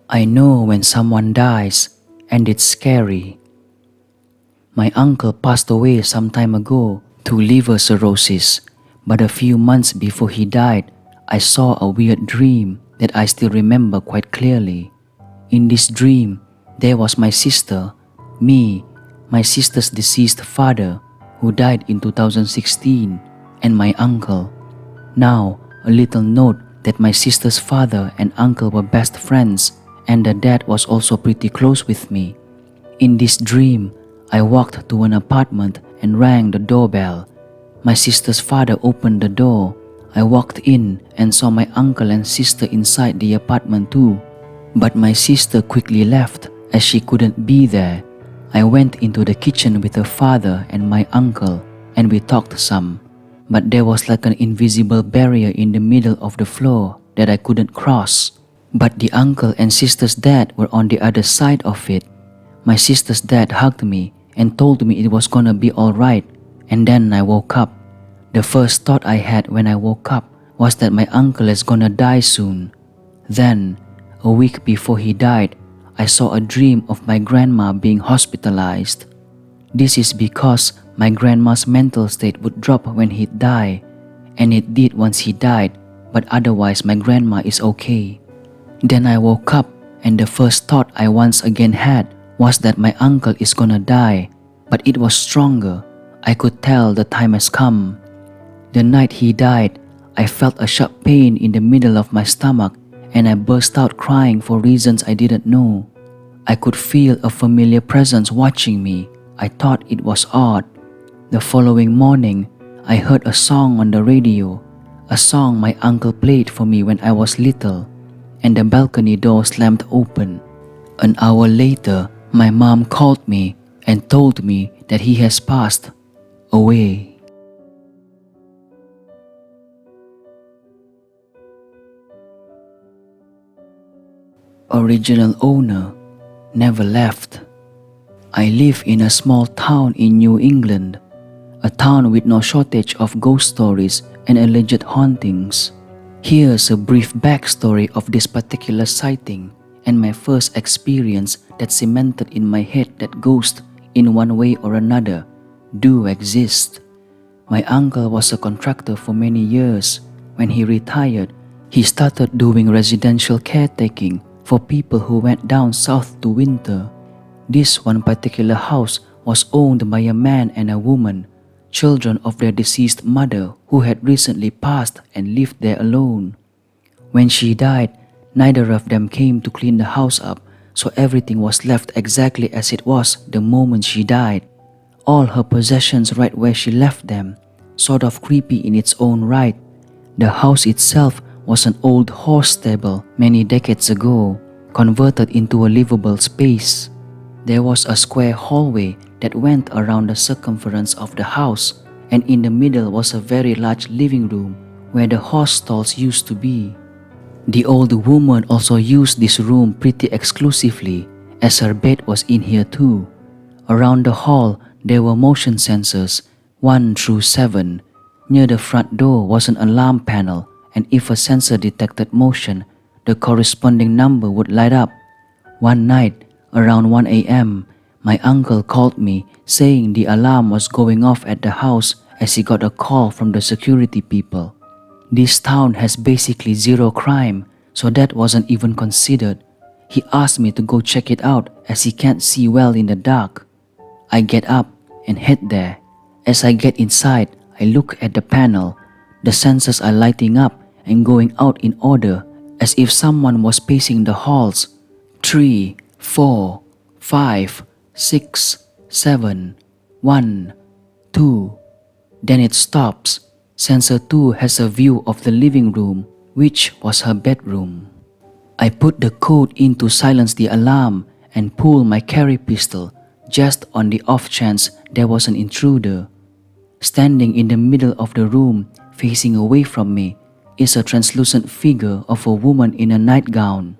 I know when someone dies, and it's scary. My uncle passed away some time ago to liver cirrhosis, but a few months before he died, I saw a weird dream that I still remember quite clearly. In this dream, there was my sister, me, my sister's deceased father, who died in 2016, and my uncle. Now, a little note that my sister's father and uncle were best friends, and the dad was also pretty close with me. In this dream, I walked to an apartment and rang the doorbell. My sister's father opened the door. I walked in and saw my uncle and sister inside the apartment too. But my sister quickly left as she couldn't be there. I went into the kitchen with her father and my uncle, and we talked some. But there was like an invisible barrier in the middle of the floor that I couldn't cross. But the uncle and sister's dad were on the other side of it. My sister's dad hugged me and told me it was gonna be alright, and then I woke up. The first thought I had when I woke up was that my uncle is gonna die soon. Then, a week before he died, I saw a dream of my grandma being hospitalized. This is because my grandma's mental state would drop when he'd die, and it did once he died, but otherwise my grandma is okay. Then I woke up, and the first thought I once again had was that my uncle is gonna die, but it was stronger. I could tell the time has come. The night he died, I felt a sharp pain in the middle of my stomach, and I burst out crying for reasons I didn't know. I could feel a familiar presence watching me. I thought it was odd. The following morning, I heard a song on the radio, a song my uncle played for me when I was little, and the balcony door slammed open. An hour later, my mom called me and told me that he has passed away. Original owner never left. I live in a small town in New England, a town with no shortage of ghost stories and alleged hauntings. Here's a brief backstory of this particular sighting and my first experience that cemented in my head that ghosts, in one way or another, do exist. My uncle was a contractor for many years. When he retired, he started doing residential caretaking for people who went down south to winter. This one particular house was owned by a man and a woman, children of their deceased mother who had recently passed and lived there alone. When she died, neither of them came to clean the house up, so everything was left exactly as it was the moment she died. All her possessions right where she left them, sort of creepy in its own right. The house itself was an old horse stable many decades ago, converted into a livable space. There was a square hallway that went around the circumference of the house, and in the middle was a very large living room where the horse stalls used to be. The old woman also used this room pretty exclusively, as her bed was in here too. Around the hall there were motion sensors, 1 through 7. Near the front door was an alarm panel, and if a sensor detected motion, the corresponding number would light up. One night, around 1 a.m., my uncle called me saying the alarm was going off at the house as he got a call from the security people. This town has basically zero crime, so that wasn't even considered. He asked me to go check it out as he can't see well in the dark. I get up and head there. As I get inside, I look at the panel. The sensors are lighting up and going out in order as if someone was pacing the halls. 3, 4, 5, 6, 7, 1, 2. Then it stops. Sensor 2 has a view of the living room, which was her bedroom. I put the code in to silence the alarm and pull my carry pistol just on the off chance there was an intruder. Standing in the middle of the room, facing away from me, is a translucent figure of a woman in a nightgown.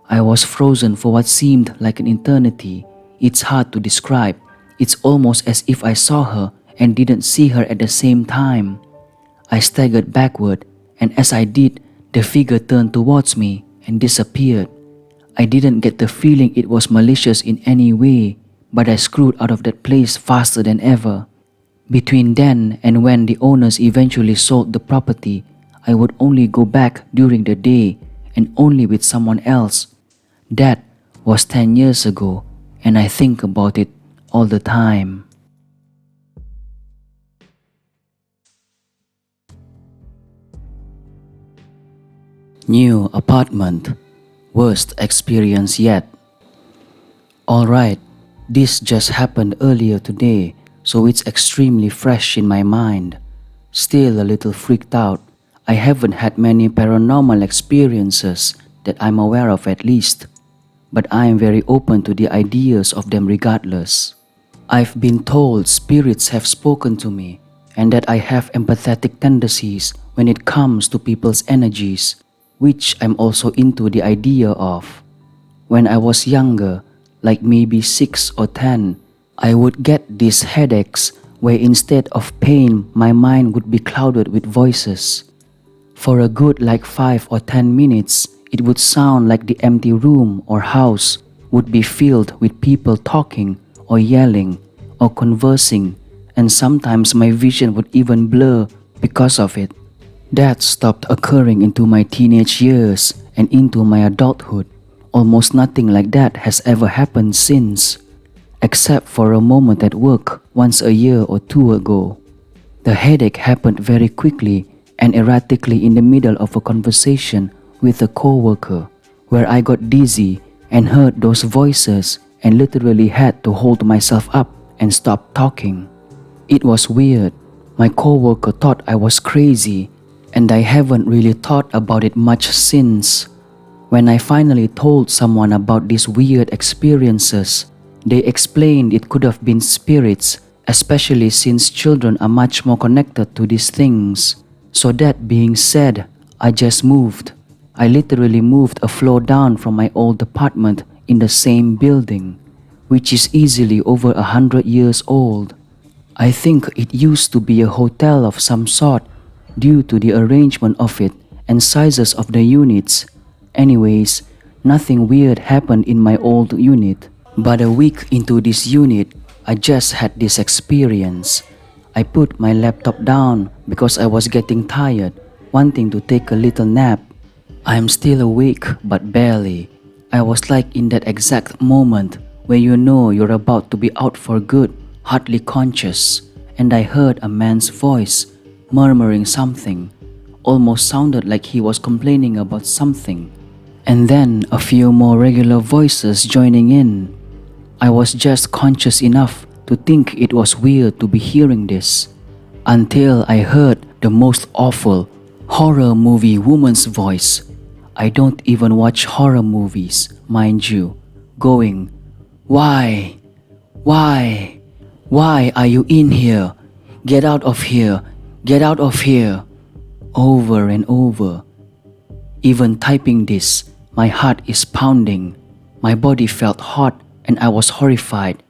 I was frozen for what seemed like an eternity. It's hard to describe. It's almost as if I saw her and didn't see her at the same time. I staggered backward, and as I did, the figure turned towards me and disappeared. I didn't get the feeling it was malicious in any way, but I screwed out of that place faster than ever. Between then and when the owners eventually sold the property, I would only go back during the day and only with someone else. That was 10 years ago, and I think about it all the time. New apartment. Worst experience yet. Alright, this just happened earlier today, so it's extremely fresh in my mind. Still a little freaked out. I haven't had many paranormal experiences that I'm aware of at least, but I am very open to the ideas of them regardless. I've been told spirits have spoken to me and that I have empathetic tendencies when it comes to people's energies, which I'm also into the idea of. When I was younger, like maybe 6 or 10, I would get these headaches where instead of pain, my mind would be clouded with voices. For a good 5 or 10 minutes, it would sound like the empty room or house would be filled with people talking or yelling or conversing, and sometimes my vision would even blur because of it. That stopped occurring into my teenage years and into my adulthood. Almost nothing like that has ever happened since, except for a moment at work once a year or two ago. The headache happened very quickly and erratically in the middle of a conversation with a coworker, where I got dizzy and heard those voices and literally had to hold myself up and stop talking. It was weird. My coworker thought I was crazy, and I haven't really thought about it much since. When I finally told someone about these weird experiences, they explained it could have been spirits, especially since children are much more connected to these things. So that being said, I just moved. I literally moved a floor down from my old apartment in the same building, which is easily over 100 years old. I think it used to be a hotel of some sort due to the arrangement of it and sizes of the units. Anyways, nothing weird happened in my old unit, but a week into this unit, I just had this experience. I put my laptop down because I was getting tired, wanting to take a little nap. I'm still awake, but barely. I was like in that exact moment where you know you're about to be out for good, hardly conscious, and I heard a man's voice murmuring something, almost sounded like he was complaining about something. And then a few more regular voices joining in. I was just conscious enough to think it was weird to be hearing this, until I heard the most awful horror movie woman's voice. I don't even watch horror movies, mind you, going, "Why? Why? Why are you in here? Get out of here! Get out of here!" Over and over. Even typing this, my heart is pounding. My body felt hot and I was horrified,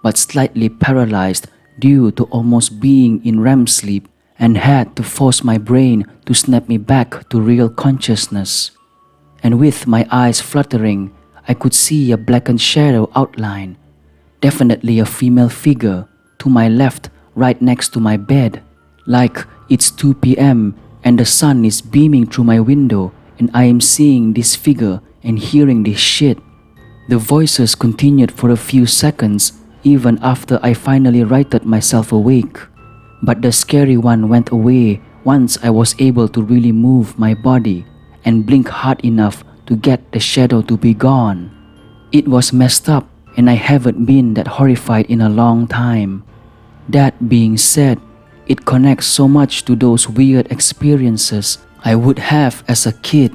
but slightly paralyzed due to almost being in REM sleep and had to force my brain to snap me back to real consciousness. And with my eyes fluttering, I could see a blackened shadow outline, definitely a female figure, to my left right next to my bed. Like it's 2 p.m. and the sun is beaming through my window and I am seeing this figure and hearing this shit. The voices continued for a few seconds even after I finally righted myself awake. But the scary one went away once I was able to really move my body and blink hard enough to get the shadow to be gone. It was messed up and I haven't been that horrified in a long time. That being said, it connects so much to those weird experiences I would have as a kid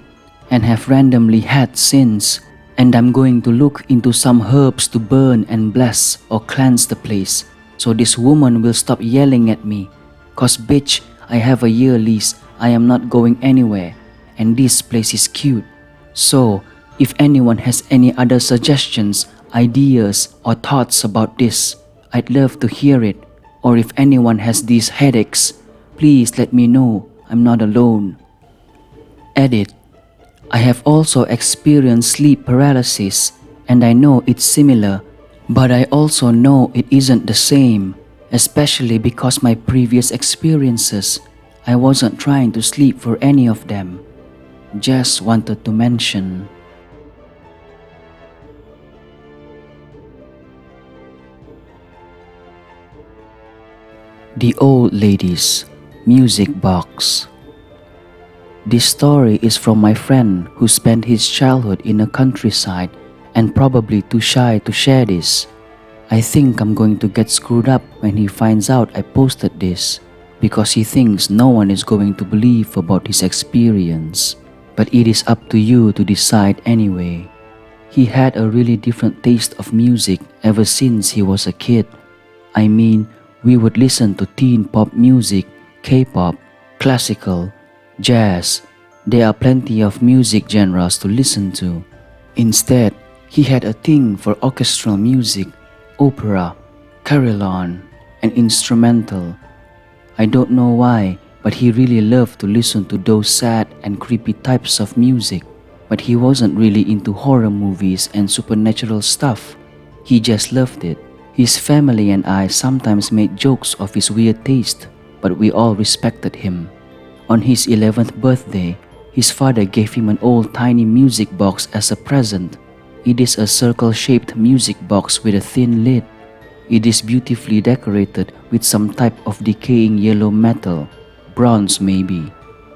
and have randomly had since, and I'm going to look into some herbs to burn and bless or cleanse the place so this woman will stop yelling at me. Cause bitch, I have a year lease, I am not going anywhere, and this place is cute. So, if anyone has any other suggestions, ideas or thoughts about this, I'd love to hear it. Or if anyone has these headaches, please let me know I'm not alone. Edit. I have also experienced sleep paralysis, and I know it's similar, but I also know it isn't the same, especially because my previous experiences, I wasn't trying to sleep for any of them. Just wanted to mention. The Old Lady's Music Box. This story is from my friend who spent his childhood in a countryside and probably too shy to share this. I think I'm going to get screwed up when he finds out I posted this because he thinks no one is going to believe about his experience. But it is up to you to decide anyway. He had a really different taste of music ever since he was a kid. I mean, we would listen to teen pop music, K-pop, classical, jazz. There are plenty of music genres to listen to. Instead, he had a thing for orchestral music, opera, carillon, and instrumental. I don't know why, but he really loved to listen to those sad and creepy types of music. But he wasn't really into horror movies and supernatural stuff. He just loved it. His family and I sometimes made jokes of his weird taste, but we all respected him. On his 11th birthday, his father gave him an old tiny music box as a present. It is a circle-shaped music box with a thin lid. It is beautifully decorated with some type of decaying yellow metal, bronze maybe.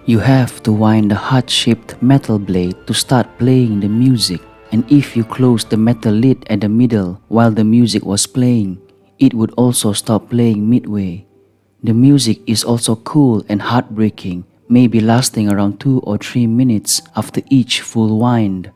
You have to wind the heart-shaped metal blade to start playing the music, and if you close the metal lid at the middle while the music was playing, it would also stop playing midway. The music is also cool and heartbreaking, maybe lasting around 2 or 3 minutes after each full wind.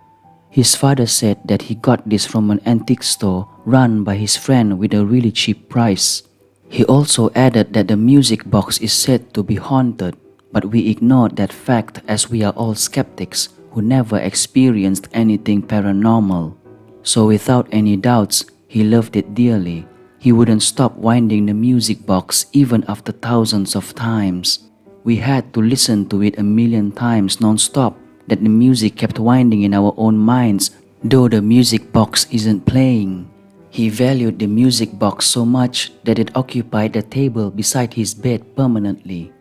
His father said that he got this from an antique store run by his friend with a really cheap price. He also added that the music box is said to be haunted, but we ignored that fact as we are all skeptics who never experienced anything paranormal. So without any doubts, he loved it dearly. He wouldn't stop winding the music box even after thousands of times. We had to listen to it a million times non-stop, that the music kept winding in our own minds, though the music box isn't playing. He valued the music box so much that it occupied the table beside his bed permanently.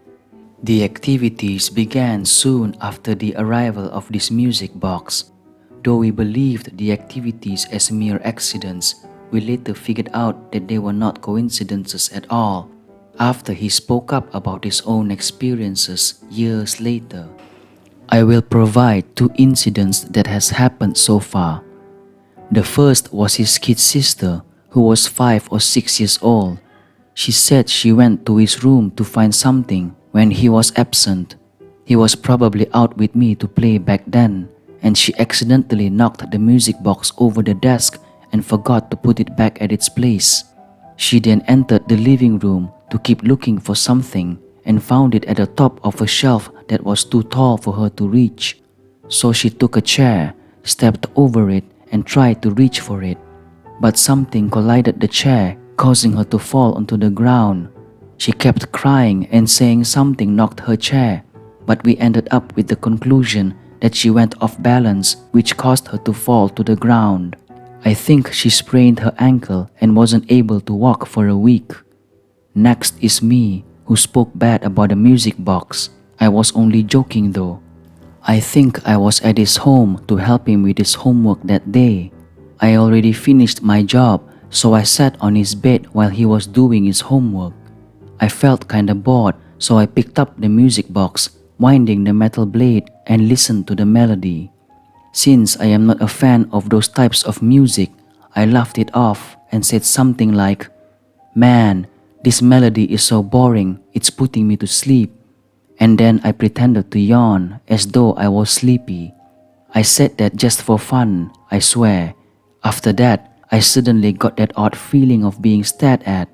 The activities began soon after the arrival of this music box. Though we believed the activities as mere accidents, we later figured out that they were not coincidences at all, after he spoke up about his own experiences years later. I will provide 2 incidents that has happened so far. The first was his kid sister, who was 5 or 6 years old. She said she went to his room to find something when he was absent. He was probably out with me to play back then, and she accidentally knocked the music box over the desk and forgot to put it back at its place. She then entered the living room to keep looking for something and found it at the top of a shelf that was too tall for her to reach. So she took a chair, stepped over it, and tried to reach for it. But something collided the chair, causing her to fall onto the ground. She kept crying and saying something knocked her chair, but we ended up with the conclusion that she went off balance, which caused her to fall to the ground. I think she sprained her ankle and wasn't able to walk for a week. Next is me, who spoke bad about the music box. I was only joking though. I think I was at his home to help him with his homework that day. I already finished my job, so I sat on his bed while he was doing his homework. I felt kinda bored, so I picked up the music box, winding the metal blade, and listened to the melody. Since I am not a fan of those types of music, I laughed it off and said something like, "Man, this melody is so boring, it's putting me to sleep." And then I pretended to yawn as though I was sleepy. I said that just for fun, I swear. After that, I suddenly got that odd feeling of being stared at.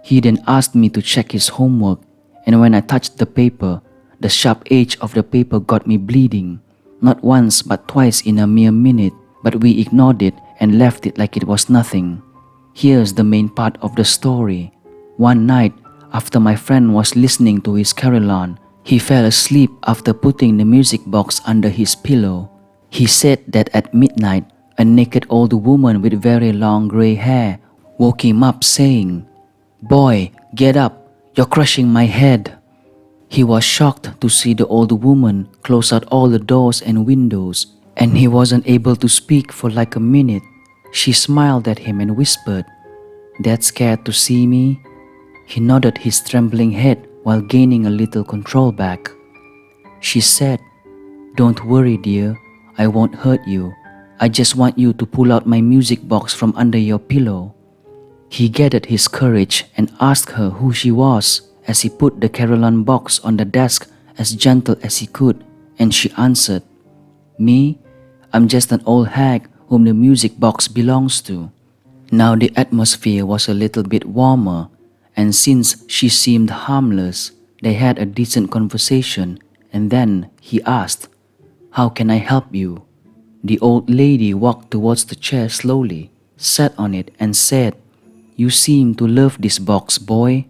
He then asked me to check his homework, and when I touched the paper, the sharp edge of the paper got me bleeding. Not once but twice in a mere minute, but we ignored it and left it like it was nothing. Here's the main part of the story. One night, after my friend was listening to his carillon, he fell asleep after putting the music box under his pillow. He said that at midnight, a naked old woman with very long gray hair woke him up saying, "Boy, get up, you're crushing my head." He was shocked to see the old woman close out all the doors and windows, and he wasn't able to speak for like a minute. She smiled at him and whispered, "That scared to see me?" He nodded his trembling head while gaining a little control back. She said, "Don't worry, dear, I won't hurt you. I just want you to pull out my music box from under your pillow." He gathered his courage and asked her who she was as he put the carillon box on the desk as gentle as he could, and she answered, "Me? I'm just an old hag whom the music box belongs to." Now the atmosphere was a little bit warmer, and since she seemed harmless, they had a decent conversation, and then he asked, "How can I help you?" The old lady walked towards the chair slowly, sat on it and said, "You seem to love this box, boy."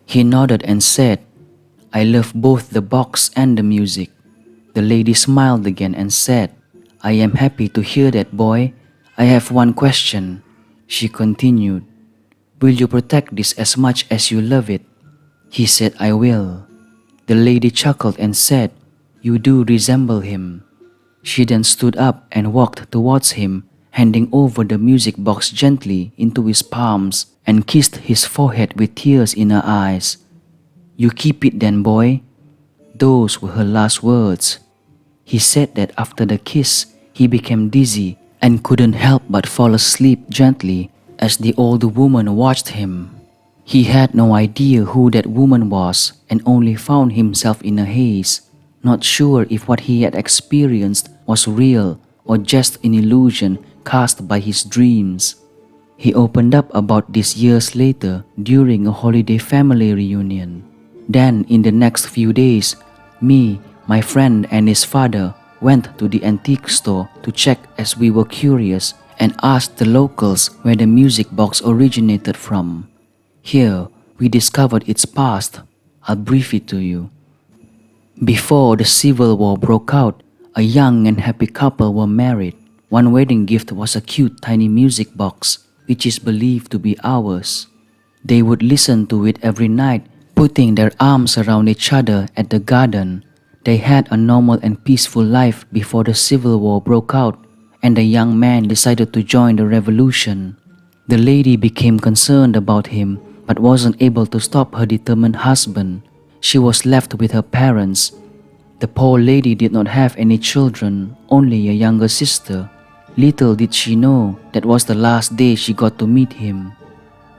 He nodded and said, "I love both the box and the music." The lady smiled again and said, "I am happy to hear that, boy. I have one question." She continued, "Will you protect this as much as you love it?" He said, "I will." The lady chuckled and said, "You do resemble him." She then stood up and walked towards him, handing over the music box gently into his palms and kissed his forehead with tears in her eyes. "You keep it then, boy." Those were her last words. He said that after the kiss, he became dizzy and couldn't help but fall asleep gently as the old woman watched him. He had no idea who that woman was and only found himself in a haze, not sure if what he had experienced was real or just an illusion cast by his dreams. He opened up about this years later during a holiday family reunion. Then in the next few days, me, my friend and his father went to the antique store to check as we were curious and asked the locals where the music box originated from. Here, we discovered its past. I'll brief it to you. Before the Civil War broke out, a young and happy couple were married. One wedding gift was a cute tiny music box, which is believed to be ours. They would listen to it every night, putting their arms around each other at the garden. They had a normal and peaceful life before the Civil War broke out, and the young man decided to join the revolution. The lady became concerned about him, but wasn't able to stop her determined husband. She was left with her parents. The poor lady did not have any children, only a younger sister. Little did she know that was the last day she got to meet him.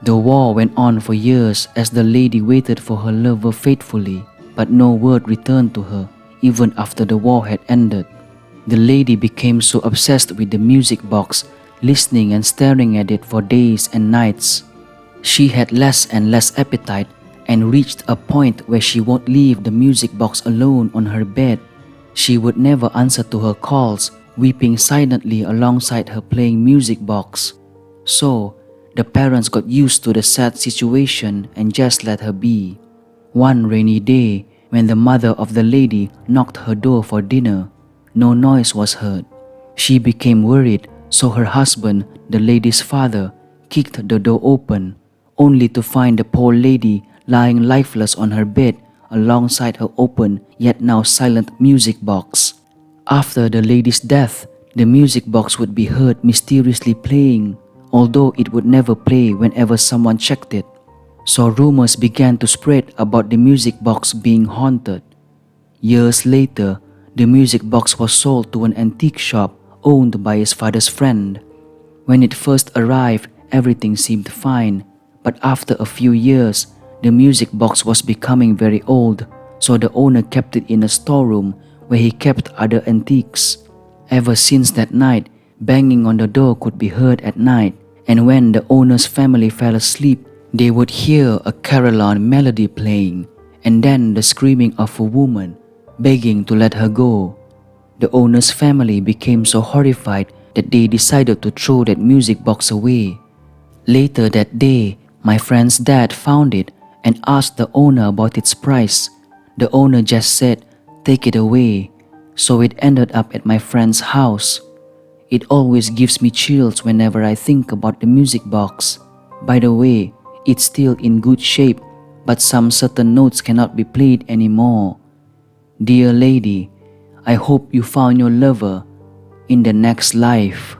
The war went on for years as the lady waited for her lover faithfully, but no word returned to her, even after the war had ended. The lady became so obsessed with the music box, listening and staring at it for days and nights. She had less and less appetite and reached a point where she won't leave the music box alone on her bed. She would never answer to her calls, weeping silently alongside her playing music box. So, the parents got used to the sad situation and just let her be. One rainy day, when the mother of the lady knocked her door for dinner, no noise was heard. She became worried, so her husband, the lady's father, kicked the door open, only to find the poor lady lying lifeless on her bed alongside her open yet now silent music box. After the lady's death, the music box would be heard mysteriously playing, although it would never play whenever someone checked it. So rumors began to spread about the music box being haunted. Years later, the music box was sold to an antique shop owned by his father's friend. When it first arrived, everything seemed fine, but after a few years, the music box was becoming very old, so the owner kept it in a storeroom where he kept other antiques. Ever since that night, banging on the door could be heard at night, and when the owner's family fell asleep, they would hear a carillon melody playing, and then the screaming of a woman, begging to let her go. The owner's family became so horrified that they decided to throw that music box away. Later that day, my friend's dad found it and asked the owner about its price. The owner just said, "Take it away." So it ended up at my friend's house. It always gives me chills whenever I think about the music box. By the way, it's still in good shape, but some certain notes cannot be played anymore. Dear lady, I hope you found your lover in the next life.